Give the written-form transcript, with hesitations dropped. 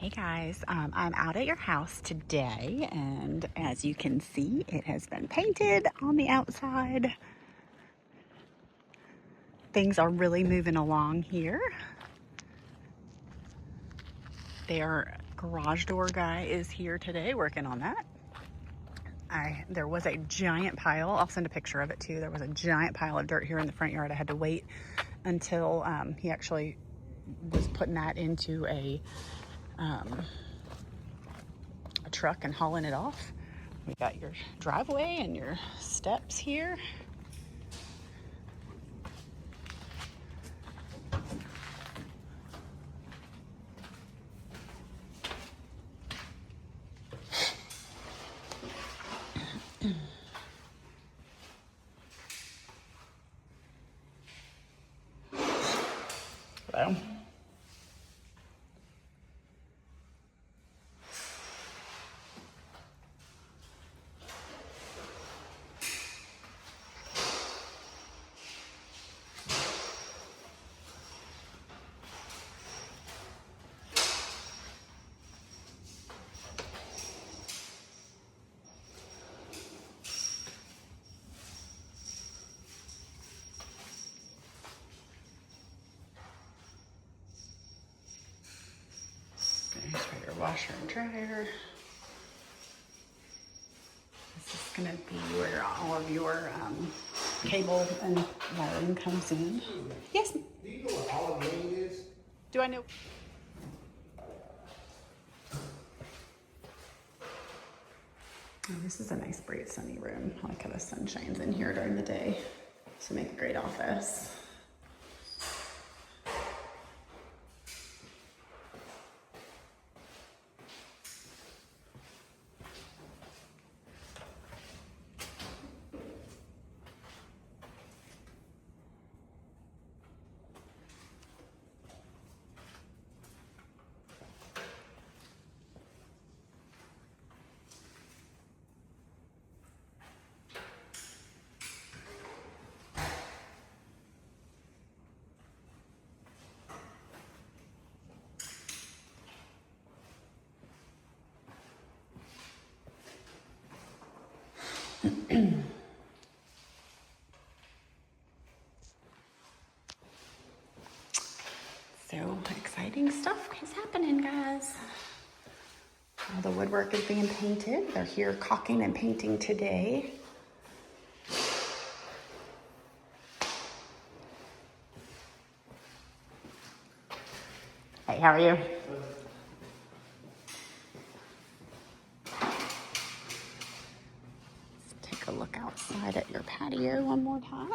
Hey guys, I'm out at your house today, and as you can see, it has been painted on the outside. Things are really moving along here. Their garage door guy is here today working on that. There was a giant pile, I'll send a picture of it too. There was a giant pile of dirt here in the front yard. I had to wait until he actually was putting that into a truck and hauling it off. We got your driveway and your steps here. So there's for your washer and dryer. This is going to be where all of your cable and wiring comes in. Yes? Do you know what olive green is? Do I know? Oh, this is a nice bright sunny room. I like how the sun shines in here during the day. So make a great office. So exciting stuff is happening, guys. All the woodwork is being painted. They're here caulking and painting today. Hey, how are you? Let's take a look outside at your patio one more time.